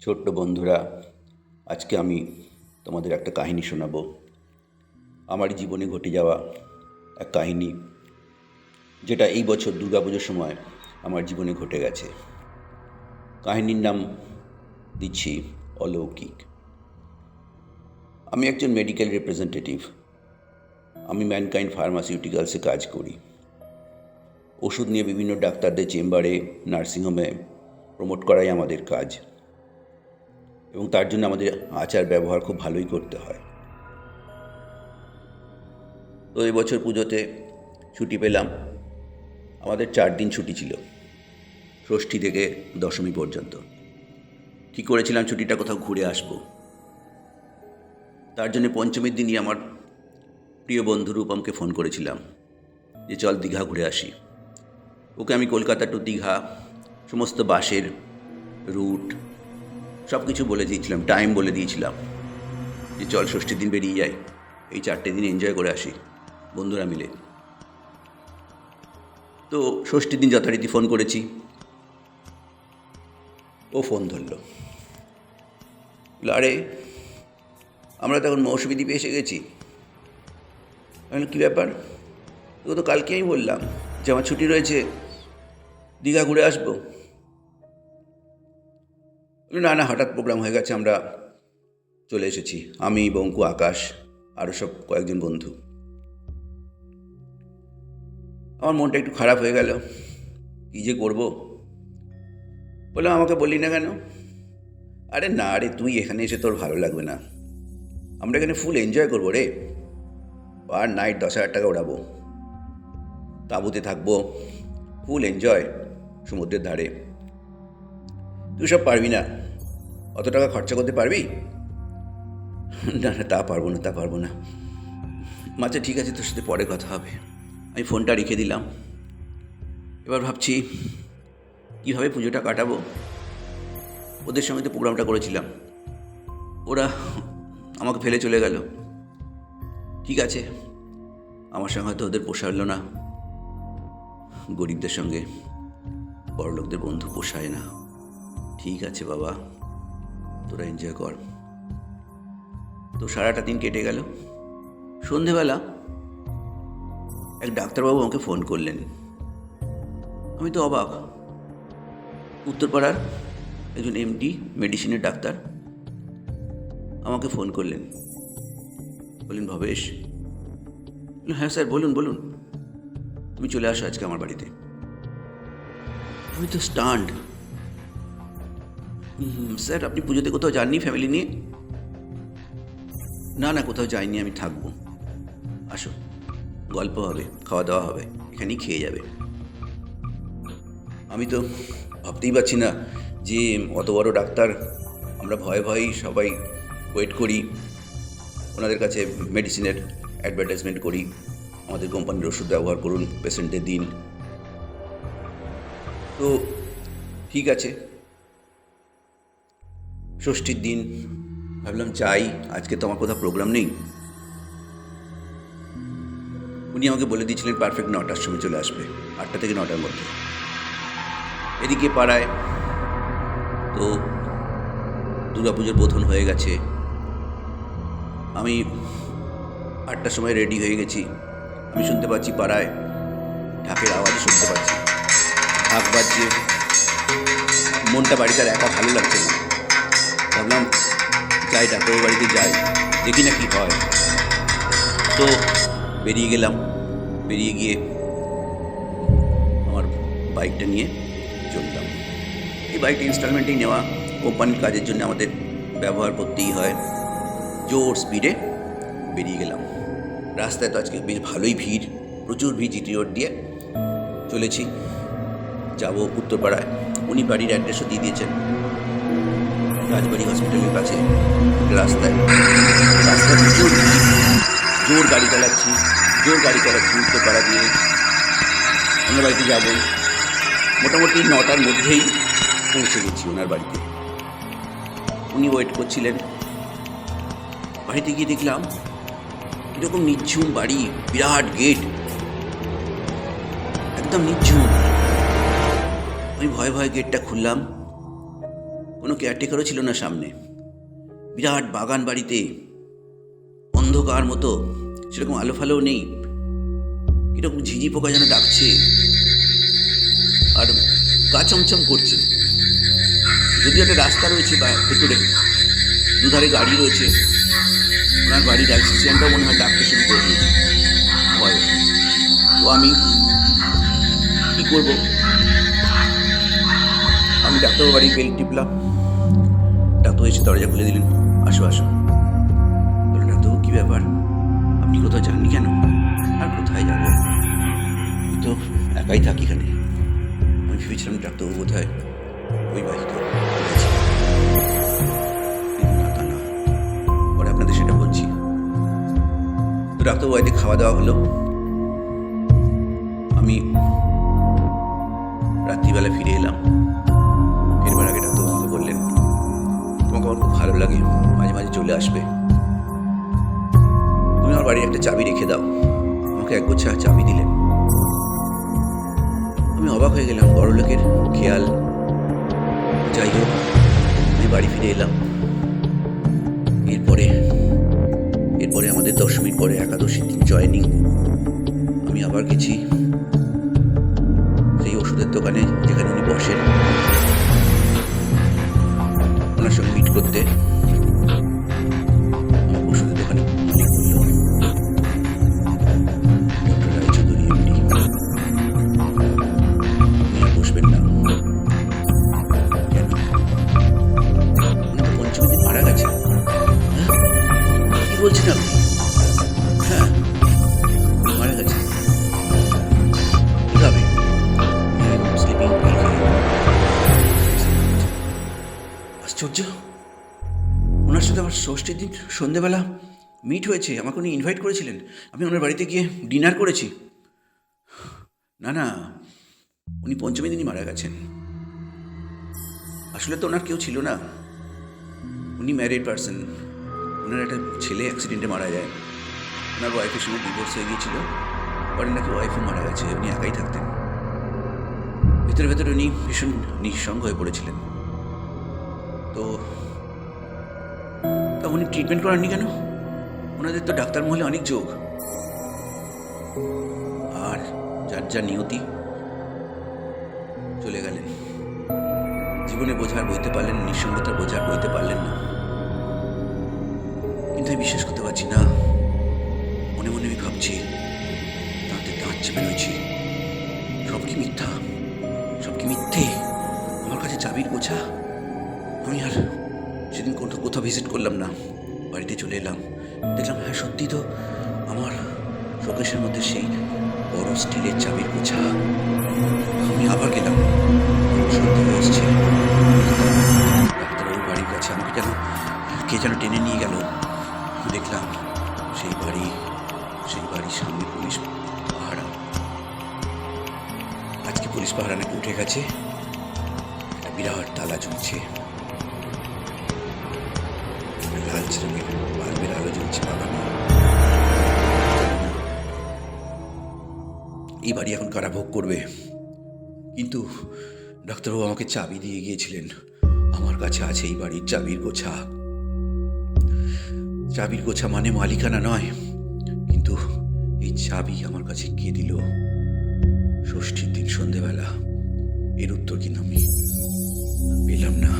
ছোট্ট বন্ধুরা, আজকে আমি তোমাদের একটা কাহিনী শোনাবো। আমারই জীবনে ঘটে যাওয়া এক কাহিনী, যেটা এই বছর দুর্গাপুজোর সময় আমার জীবনে ঘটে গেছে। কাহিনীর নাম দিচ্ছি অলৌকিক। আমি একজন মেডিকেল রিপ্রেজেন্টেটিভ। আমি ম্যানকাইন্ড ফার্মাসিউটিক্যালসে কাজ করি। ওষুধ নিয়ে বিভিন্ন ডাক্তারদের চেম্বারে, নার্সিংহোমে প্রমোট করাই আমাদের কাজ, এবং তার জন্য আমাদের আচার ব্যবহার খুব ভালোই করতে হয়। তো এবছর পুজোতে ছুটি পেলাম। আমাদের 4 দিন ছুটি ছিল, ষষ্ঠী থেকে দশমী পর্যন্ত। ঠিক করেছিলাম ছুটিটা কোথাও ঘুরে আসব। তার জন্য পঞ্চমীর দিনই আমার প্রিয় বন্ধু রূপমকে ফোন করেছিলাম যে চল দীঘা ঘুরে আসি। ওকে আমি কলকাতা টু দীঘা সমস্ত বাসের রুট সব কিছু বলে দিয়েছিলাম, টাইম বলে দিয়েছিলাম যে চল ষষ্ঠীর দিন বেরিয়ে যাই, এই 4টে দিন এনজয় করে আসি বন্ধুরা মিলে। তো ষষ্ঠীর দিন যথারীতি ফোন করেছি, ও ফোন ধরল। আরে আমরা তো এখন মৌসুমী দ্বীপে এসে গেছি। কী ব্যাপার? তোকে তো কালকে আমি বললাম যে আমার ছুটি রয়েছে, দীঘা ঘুরে আসবো। না না, হঠাৎ প্রোগ্রাম হয়ে গেছে, আমরা চলে এসেছি, আমি, বঙ্কু, আকাশ, আরও সব কয়েকজন বন্ধু। আমার মনটা একটু খারাপ হয়ে গেল, কী যে করবো। বললাম আমাকে বললি না কেন? আরে না রে, তুই এখানে এসে তোর ভালো লাগবে না, আমরা এখানে ফুল এনজয় করবো রে। পার নাইট 10,000 টাকা ওড়াবো, তাঁবুতে থাকবো, ফুল এনজয় সমুদ্রের ধারে। তুই সব পারবি না, অত টাকা খরচা করতে পারবি? না না, তা পারবো না। আচ্ছা ঠিক আছে, তোর সাথে পরে কথা হবে। আমি ফোনটা রেখে দিলাম। এবার ভাবছি কীভাবে পুজোটা কাটাবো। ওদের সঙ্গে তো প্রোগ্রামটা করেছিলাম, ওরা আমাকে ফেলে চলে গেল। ঠিক আছে, আমার সঙ্গে হয়তো ওদের পোষালো না। গরিবদের সঙ্গে বড়লোকদের বন্ধু পোষায় না। ঠিক আছে বাবা, তোরা এনজয় কর। তো সারাটা দিন কেটে গেল। সন্ধেবেলা এক ডাক্তারবাবু আমাকে ফোন করলেন। আমি তো অবাক। উত্তরপাড়ার একজন এমডি, মেডিসিনের ডাক্তার, আমাকে ফোন করলেন। বললেন ভবেশ। হ্যাঁ স্যার, বলুন। তুমি চলে আসো আজকে আমার বাড়িতে। আমি তো স্টান্ড। স্যার আপনি পুজোতে কোথাও যাননি ফ্যামিলি নিয়ে? না না, কোথাও যাইনি, আমি থাকবো। আসো, গল্প হবে, খাওয়া দাওয়া হবে, এখানেই খেয়ে যাবে। আমি তো ভাবতেই পারছি না যে অত বড় ডাক্তার, আমরা ভয়ে সবাই ওয়েট করি, ওনাদের কাছে মেডিসিনের অ্যাডভার্টাইজমেন্ট করি, আমাদের কোম্পানির ওষুধ ব্যবহার করুন, পেশেন্টদের দিন। তো ঠিক আছে, ষষ্ঠীর দিন ভাবলাম যাই, আজকে তো আমার কোথাও প্রোগ্রাম নেই। উনি আমাকে বলে দিয়েছিলেন পারফেক্ট 9টার সময় চলে আসবে, 8টা থেকে 9টার মধ্যে। এদিকে পাড়ায় তো দুর্গাপুজোর বোধন হয়ে গেছে। আমি 8টার সময় রেডি হয়ে গেছি। আমি শুনতে পাচ্ছি পাড়ায় ঢাকের আওয়াজও শুনতে পাচ্ছি, ঢাক বাজছে। মনটা বাড়িতে আর একা ভালো লাগছে না। ভাবলাম যাই, ডাক্তারের বাড়িতে যাই, দেখি না কি হয়। তো বেরিয়ে গেলাম। বেরিয়ে গিয়ে আমার বাইকটা নিয়ে চললাম। এই বাইকটা ইনস্টলমেন্টেই নেওয়া, কোম্পানির কাজের জন্য আমাদের ব্যবহার করতেই হয়। জোর স্পিডে বেরিয়ে গেলাম। রাস্তায় তো আজকে বেশ ভালোই ভিড়, প্রচুর ভিড়। জিটি রোড দিয়ে চলেছি, যাব উত্তরপাড়ায়। উনি বাড়ির অ্যাড্রেসও দিয়ে দিয়েছেন, রাজবাড়ি হসপিটালের কাছে রাস্তায় প্রচুর ভিড়। জোর গাড়ি চালাচ্ছি উত্তরপাড়া দিয়ে। ওনার বাড়িতে যাব, মোটামুটি 9টার মধ্যেই পৌঁছে গেছি ওনার বাড়িতে। উনি ওয়েট করছিলেন। বাড়িতে গিয়ে দেখলাম এরকম নিঝুম বাড়ি, বিরাট গেট, একদম নিঝুম। আমি ভয়ে গেটটা খুললাম। কোনো কেয়ারটেকারও ছিল না সামনে। বিরাট বাগান বাড়িতে, অন্ধকার মতো, সেরকম আলো ফালোও নেই। কীরকম ঝিঝি পোকা যেন ডাকছে আর গা চমচম করছে। যদিও একটা রাস্তা রয়েছে বা ভেতরে, দুধারে গাড়ি রয়েছে, ওনার গাড়ির অ্যাক্সিডেন্টটাও মনে হয় ডাকতে শুরু করে দিয়েছে ভয়ে। তো আমি কী করবো? আমি ডাক্তারবাবু বাড়ি বেল টিপলাম। ডাক্তার এসে দরজা খুলে দিলেন। আসো আসো। বললেন, ডাক্তারবাবু কী ব্যাপার, আপনি কোথাও যাননি কেন? আর কোথায় যাবো, আমি তো একাই থাকি এখানে। আমি ভেবেছিলাম ডাক্তারবাবু কোথায় ওই বাড়িতে গেছে। না তা না, পরে আপনাদের সেটা বলছি। তো ডাক্তারবাবু বাড়িতে খাওয়া দাওয়া হলো। আমি রাত্রিবেলা ফিরে এলাম। ফিরবার আগে ডাক্তারবাবু আমাকে বললেন, তোমাকে আমার খুব ভালো লাগে, মাঝে মাঝে চলে আসবে। তুমি আমার বাড়ির একটা চাবি রেখে দাও। আমাকে এক গোছা চাবি দিলেন। আমি অবাক হয়ে গেলাম, বড় লোকের খেয়াল। যাই হোক, আমি বাড়ি ফিরে এলাম। এরপরে আমাদের 10 মিনিট পরে একাদশীর দিন জয়েনিং। আমি আবার গেছি সেই ওষুধের দোকানে যেখানে উনি বসেন, ওনার সঙ্গে মিট করতে। ওষুধের দোকানে মালিক বলল, ডক্টর রায়চৌধুরী এমডি, আপনি আর বসবেন না। কেন? উনি তো 5ম দিন মারা গেছে। কি বলছেন আপনি? হ্যাঁ, মারা গেছে। কিভাবে? স্লিপিং পিল খেয়ে। আশ্চর্য, ওনার সাথে আমার ষষ্ঠীর দিন সন্ধেবেলা মিট হয়েছে। আমাকে উনি ইনভাইট করেছিলেন, আমি ওনার বাড়িতে গিয়ে ডিনার করেছি। না না, উনি 5ম দিনই মারা গেছেন। আসলে তো ওনার কেউ ছিল না। উনি ম্যারিড পারসন। ওনার একটা ছেলে অ্যাক্সিডেন্টে মারা যায়। ওনার ওয়াইফের সঙ্গে ডিভোর্স হয়ে গিয়েছিল, পরে নাকি ওয়াইফও মারা গেছে। উনি একাই থাকতেন। ভেতরে ভেতরে উনি ভীষণ নিঃসঙ্গ হয়ে পড়েছিলেন। তো উনি ট্রিটমেন্ট করাননি কেন? ওনাদের তো ডাক্তার মহলে অনেক যোগ। আর যার যা নিয়তি, চলে গেলেন। জীবনে বোঝার বইতে পারলেন, নিঃসঙ্গতার বোঝার বইতে পারলেন না। কিন্তু আমি বিশ্বাস করতে পারছি না। মনে মনে আমি ভাবছি, দাঁতে দাঁত চেপে রয়েছি, সব কি মিথ্যা, সব কি মিথ্যে। আমার কাছে চাবির গোছা। আমি আর সেদিন কোথাও ভিজিট করলাম না, বাড়িতে চলে এলাম। দেখলাম হ্যাঁ, সত্যি তো, আমার শোকেসের মধ্যে সেই বড় স্টিলের চাবির গোছা। আমি আবার গেলাম, সত্যি হয়ে এসছে। ডাক্তারবাবুর বাড়ির কাছে আমাকে কে যেন টেনে নিয়ে গেল। দেখলাম সেই বাড়ির সামনে পুলিশ পাহারা। আজকে পুলিশ পাহারা নাকি উঠে গেছে, একটা বিরাট তালা ঝুলছে, লালচ রঙের বাল্বের আলো জ্বলছে বাগানে। এই বাড়ি এখন কারা ভোগ করবে? কিন্তু ডাক্তারবাবু আমাকে চাবি দিয়ে গিয়েছিলেন। আমার কাছে আছে এই বাড়ির চাবির গোছা। চাবির গোছা মানে মালিকানা নয়, কিন্তু এই চাবি আমার কাছে কে দিল ষষ্ঠীর দিন সন্ধেবেলা, এর উত্তর কিন্তু আমি পেলাম না।